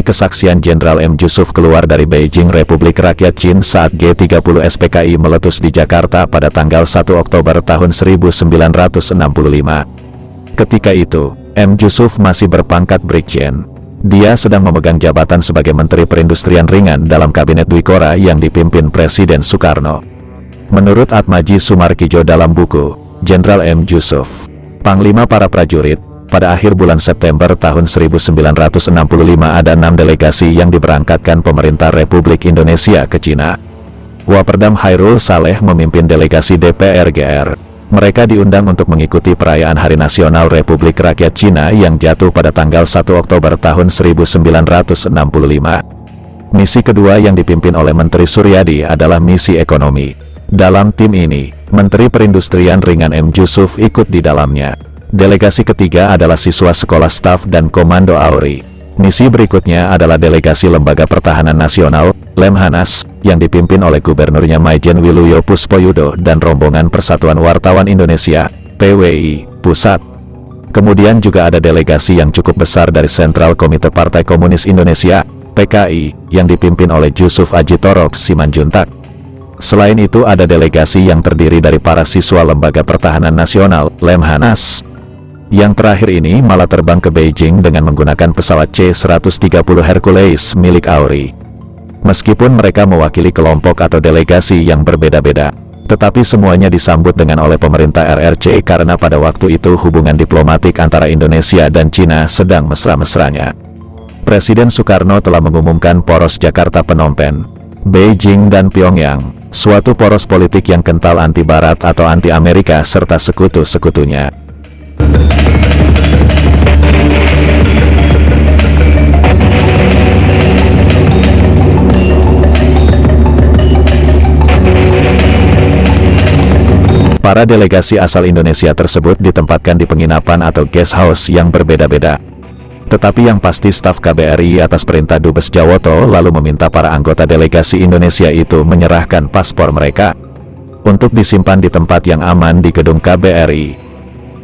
Ini kesaksian Jenderal M. Yusuf keluar dari Beijing, Republik Rakyat Cina saat G30 SPKI meletus di Jakarta pada tanggal 1 Oktober tahun 1965. Ketika itu, M. Yusuf masih berpangkat Brigjen. Dia sedang memegang jabatan sebagai Menteri Perindustrian Ringan dalam Kabinet Dwi Kora yang dipimpin Presiden Soekarno. Menurut Atmaji Sumarkijo dalam buku Jenderal M. Yusuf, Panglima para prajurit, pada akhir bulan September tahun 1965 ada 6 delegasi yang diberangkatkan pemerintah Republik Indonesia ke Cina. Waperdam Hairul Saleh memimpin delegasi DPRGR. Mereka diundang untuk mengikuti perayaan Hari Nasional Republik Rakyat Cina yang jatuh pada tanggal 1 Oktober tahun 1965. Misi kedua yang dipimpin oleh Menteri Suryadi adalah misi ekonomi. Dalam tim ini, Menteri Perindustrian Ringan M. Yusuf ikut di dalamnya. Delegasi ketiga adalah siswa Sekolah Staf dan Komando AURI. Misi berikutnya adalah delegasi Lembaga Pertahanan Nasional, Lemhanas, yang dipimpin oleh Gubernurnya Maijen Wiluyo Puspoyudo dan rombongan Persatuan Wartawan Indonesia, PWI, Pusat. Kemudian juga ada delegasi yang cukup besar dari Sentral Komite Partai Komunis Indonesia, PKI, yang dipimpin oleh Yusuf Ajitorok Simanjuntak. Selain itu ada delegasi yang terdiri dari para siswa Lembaga Pertahanan Nasional, Lemhanas. Yang terakhir ini malah terbang ke Beijing dengan menggunakan pesawat C-130 Hercules milik AURI. Meskipun mereka mewakili kelompok atau delegasi yang berbeda-beda, tetapi semuanya disambut dengan oleh pemerintah RRC karena pada waktu itu hubungan diplomatik antara Indonesia dan Cina sedang mesra-mesranya. Presiden Soekarno telah mengumumkan poros Jakarta Phnom Penh, Beijing dan Pyongyang, suatu poros politik yang kental anti Barat atau anti Amerika serta sekutu-sekutunya. Para delegasi asal Indonesia tersebut ditempatkan di penginapan atau guest house yang berbeda-beda. Tetapi yang pasti staf KBRI atas perintah Dubes Jawoto lalu meminta para anggota delegasi Indonesia itu menyerahkan paspor mereka untuk disimpan di tempat yang aman di gedung KBRI.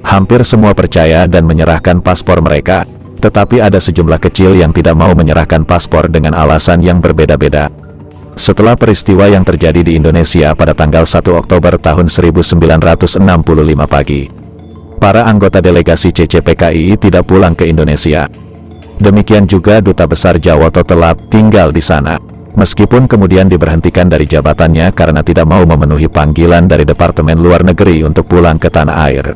Hampir semua percaya dan menyerahkan paspor mereka, tetapi ada sejumlah kecil yang tidak mau menyerahkan paspor dengan alasan yang berbeda-beda. Setelah peristiwa yang terjadi di Indonesia pada tanggal 1 Oktober tahun 1965 pagi, para anggota delegasi CCPKI tidak pulang ke Indonesia. Demikian juga Duta Besar Jawoto telah tinggal di sana, meskipun kemudian diberhentikan dari jabatannya karena tidak mau memenuhi panggilan dari Departemen Luar Negeri untuk pulang ke tanah air.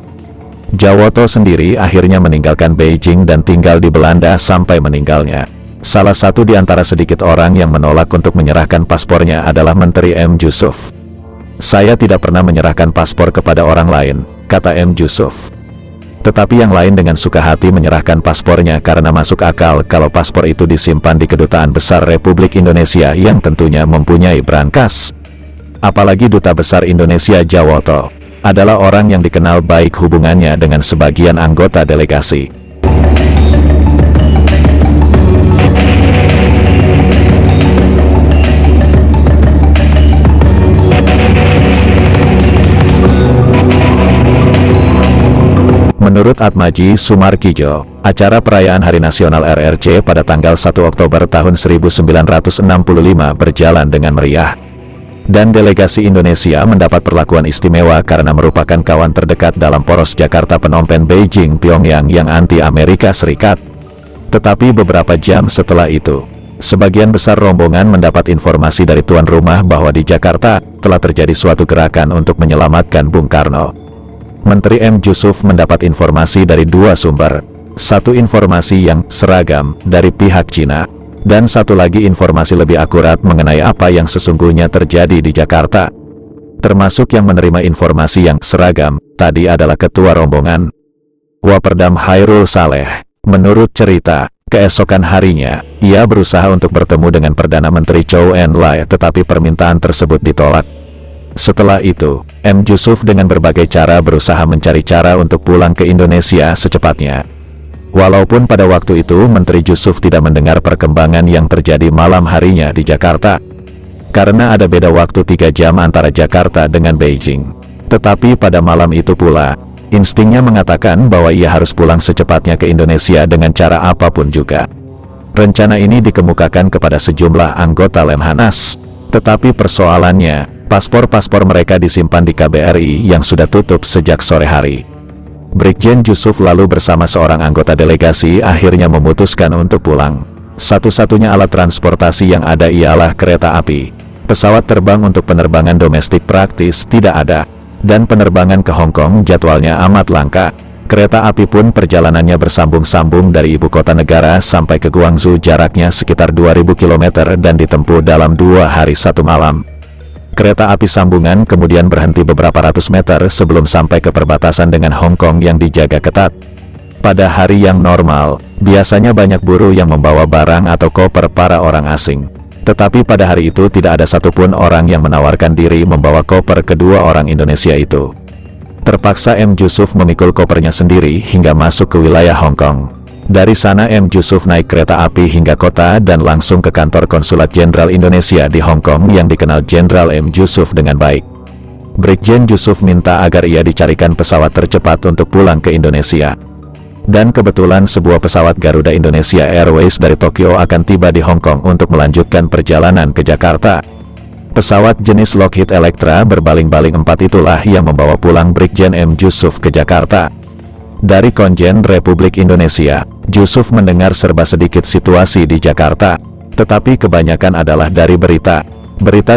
Jawoto sendiri akhirnya meninggalkan Beijing dan tinggal di Belanda sampai meninggalnya. Salah satu di antara sedikit orang yang menolak untuk menyerahkan paspornya adalah Menteri M. Yusuf. "Saya tidak pernah menyerahkan paspor kepada orang lain," kata M. Yusuf. Tetapi yang lain dengan suka hati menyerahkan paspornya karena masuk akal kalau paspor itu disimpan di Kedutaan Besar Republik Indonesia yang tentunya mempunyai brankas. Apalagi Duta Besar Indonesia Jawoto adalah orang yang dikenal baik hubungannya dengan sebagian anggota delegasi. Menurut Atmaji Sumarkijo, acara perayaan Hari Nasional RRC pada tanggal 1 Oktober tahun 1965 berjalan dengan meriah. Dan delegasi Indonesia mendapat perlakuan istimewa karena merupakan kawan terdekat dalam poros Jakarta Phnom Penh Beijing Pyongyang yang anti Amerika Serikat. Tetapi beberapa jam setelah itu, sebagian besar rombongan mendapat informasi dari tuan rumah bahwa di Jakarta telah terjadi suatu gerakan untuk menyelamatkan Bung Karno. Menteri M. Yusuf mendapat informasi dari dua sumber, satu informasi yang seragam dari pihak Cina, dan satu lagi informasi lebih akurat mengenai apa yang sesungguhnya terjadi di Jakarta. Termasuk yang menerima informasi yang seragam tadi adalah ketua rombongan, Waperdam Hairul Saleh. Menurut cerita, keesokan harinya, ia berusaha untuk bertemu dengan Perdana Menteri Chou En-lai tetapi permintaan tersebut ditolak. Setelah itu, M. Yusuf dengan berbagai cara berusaha mencari cara untuk pulang ke Indonesia secepatnya. Walaupun pada waktu itu Menteri Yusuf tidak mendengar perkembangan yang terjadi malam harinya di Jakarta. Karena ada beda waktu 3 jam antara Jakarta dengan Beijing. Tetapi pada malam itu pula, instingnya mengatakan bahwa ia harus pulang secepatnya ke Indonesia dengan cara apapun juga. Rencana ini dikemukakan kepada sejumlah anggota Lemhanas. Tetapi persoalannya, paspor-paspor mereka disimpan di KBRI yang sudah tutup sejak sore hari. Brigjen Jusuf lalu bersama seorang anggota delegasi akhirnya memutuskan untuk pulang. Satu-satunya alat transportasi yang ada ialah kereta api. Pesawat terbang untuk penerbangan domestik praktis tidak ada, dan penerbangan ke Hong Kong jadwalnya amat langka. Kereta api pun perjalanannya bersambung-sambung dari ibu kota negara sampai ke Guangzhou, jaraknya sekitar 2000 km dan ditempuh dalam 2 hari 1 malam. Kereta api sambungan kemudian berhenti beberapa ratus meter sebelum sampai ke perbatasan dengan Hong Kong yang dijaga ketat. Pada hari yang normal, biasanya banyak buruh yang membawa barang atau koper para orang asing. Tetapi pada hari itu tidak ada satupun orang yang menawarkan diri membawa koper kedua orang Indonesia itu. Terpaksa M. Jusuf memikul kopernya sendiri hingga masuk ke wilayah Hong Kong. Dari sana M. Jusuf naik kereta api hingga kota dan langsung ke kantor Konsulat Jenderal Indonesia di Hong Kong yang dikenal Jenderal M. Jusuf dengan baik. Brigjen Jusuf minta agar ia dicarikan pesawat tercepat untuk pulang ke Indonesia. Dan kebetulan sebuah pesawat Garuda Indonesia Airways dari Tokyo akan tiba di Hong Kong untuk melanjutkan perjalanan ke Jakarta. Pesawat jenis Lockheed Electra berbaling-baling 4 itulah yang membawa pulang Brigjen M. Jusuf ke Jakarta. Dari Konjen Republik Indonesia, Jusuf mendengar serba sedikit situasi di Jakarta, tetapi kebanyakan adalah dari berita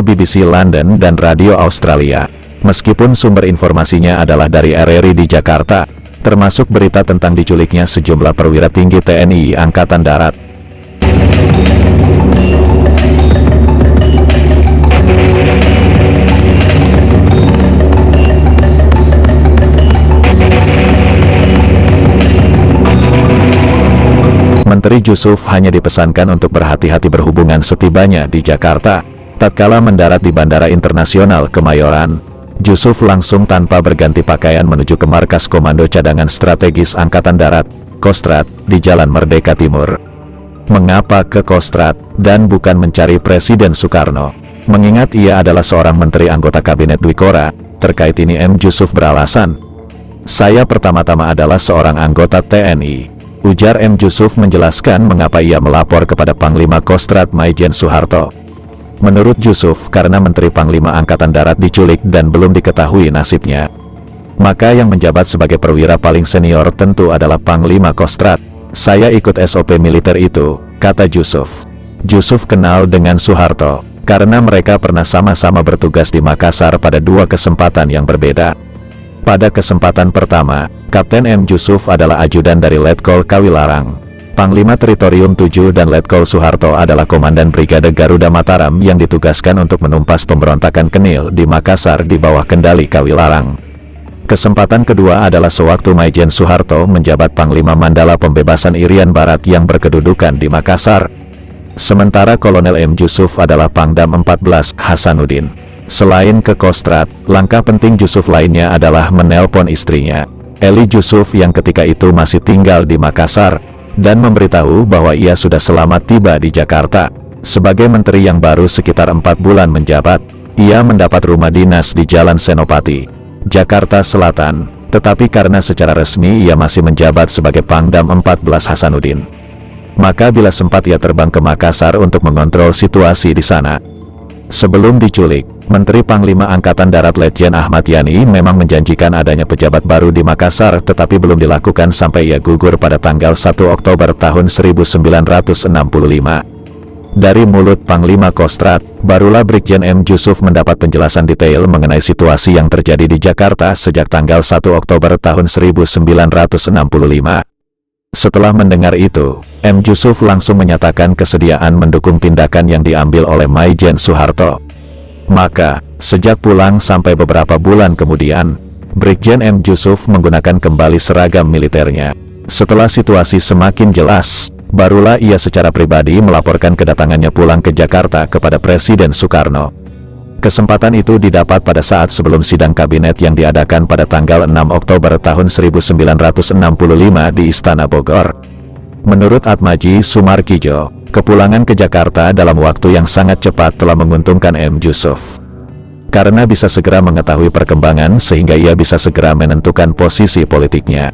BBC London dan Radio Australia. Meskipun sumber informasinya adalah dari RRI di Jakarta, termasuk berita tentang diculiknya sejumlah perwira tinggi TNI Angkatan Darat. Menteri Jusuf hanya dipesankan untuk berhati-hati berhubungan setibanya di Jakarta. Tatkala mendarat di Bandara Internasional Kemayoran, Jusuf langsung tanpa berganti pakaian menuju ke Markas Komando Cadangan Strategis Angkatan Darat, Kostrad, di Jalan Merdeka Timur. Mengapa ke Kostrad, dan bukan mencari Presiden Soekarno? Mengingat ia adalah seorang menteri anggota Kabinet Dwikora, terkait ini M. Jusuf beralasan, "Saya pertama-tama adalah seorang anggota TNI." Ujar M. Jusuf menjelaskan mengapa ia melapor kepada Panglima Kostrad Maijen Soeharto. Menurut Jusuf, karena Menteri Panglima Angkatan Darat diculik dan belum diketahui nasibnya. Maka yang menjabat sebagai perwira paling senior tentu adalah Panglima Kostrad. "Saya ikut SOP militer itu," kata Jusuf. Jusuf kenal dengan Soeharto, karena mereka pernah sama-sama bertugas di Makassar pada 2 kesempatan yang berbeda. Pada kesempatan pertama, Kapten M. Jusuf adalah ajudan dari Letkol Kawilarang. Panglima Teritorium 7 dan Letkol Soeharto adalah Komandan Brigade Garuda Mataram yang ditugaskan untuk menumpas pemberontakan Kenil di Makassar di bawah kendali Kawilarang. Kesempatan kedua adalah sewaktu Maijen Soeharto menjabat Panglima Mandala Pembebasan Irian Barat yang berkedudukan di Makassar. Sementara Kolonel M. Jusuf adalah Pangdam 14 Hasanuddin. Selain ke Kostrad, langkah penting Jusuf lainnya adalah menelpon istrinya, Eli Jusuf yang ketika itu masih tinggal di Makassar, dan memberitahu bahwa ia sudah selamat tiba di Jakarta. Sebagai menteri yang baru sekitar 4 bulan menjabat, ia mendapat rumah dinas di Jalan Senopati, Jakarta Selatan, tetapi karena secara resmi ia masih menjabat sebagai Pangdam 14 Hasanuddin. Maka bila sempat ia terbang ke Makassar untuk mengontrol situasi di sana. Sebelum diculik, Menteri Panglima Angkatan Darat Letjen Ahmad Yani memang menjanjikan adanya pejabat baru di Makassar, tetapi belum dilakukan sampai ia gugur pada tanggal 1 Oktober tahun 1965. Dari mulut Panglima Kostrad, barulah Brigjen M. Jusuf mendapat penjelasan detail mengenai situasi yang terjadi di Jakarta sejak tanggal 1 Oktober tahun 1965. Setelah mendengar itu, M. Jusuf langsung menyatakan kesediaan mendukung tindakan yang diambil oleh Maijen Soeharto. Maka, sejak pulang sampai beberapa bulan kemudian, Brigjen M. Jusuf menggunakan kembali seragam militernya. Setelah situasi semakin jelas, barulah ia secara pribadi melaporkan kedatangannya pulang ke Jakarta kepada Presiden Soekarno. Kesempatan itu didapat pada saat sebelum sidang kabinet yang diadakan pada tanggal 6 Oktober tahun 1965 di Istana Bogor. Menurut Atmaji Sumarkijo, kepulangan ke Jakarta dalam waktu yang sangat cepat telah menguntungkan M. Jusuf. Karena bisa segera mengetahui perkembangan sehingga ia bisa segera menentukan posisi politiknya.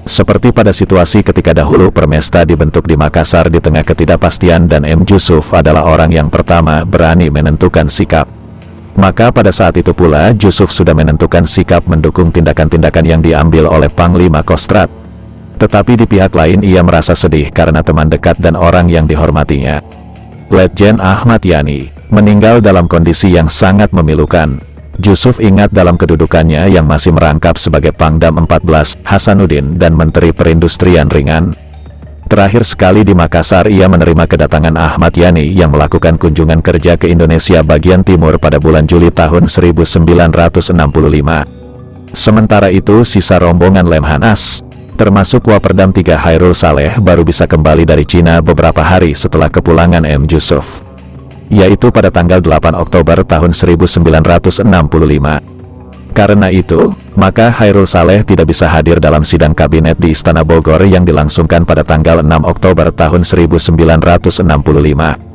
Seperti pada situasi ketika dahulu Permesta dibentuk di Makassar di tengah ketidakpastian dan M. Jusuf adalah orang yang pertama berani menentukan sikap. Maka pada saat itu pula Jusuf sudah menentukan sikap mendukung tindakan-tindakan yang diambil oleh Panglima Kostrad. Tetapi di pihak lain ia merasa sedih karena teman dekat dan orang yang dihormatinya, Letjen Ahmad Yani, meninggal dalam kondisi yang sangat memilukan. Jusuf ingat dalam kedudukannya yang masih merangkap sebagai Pangdam 14, Hasanuddin dan Menteri Perindustrian Ringan. Terakhir sekali di Makassar ia menerima kedatangan Ahmad Yani yang melakukan kunjungan kerja ke Indonesia bagian timur pada bulan Juli tahun 1965. Sementara itu sisa rombongan Lemhanas, termasuk Waperdam 3 Hairul Saleh baru bisa kembali dari Cina beberapa hari setelah kepulangan M. Jusuf, yaitu pada tanggal 8 Oktober tahun 1965. Karena itu, maka Hairul Saleh tidak bisa hadir dalam sidang kabinet di Istana Bogor yang dilangsungkan pada tanggal 6 Oktober tahun 1965.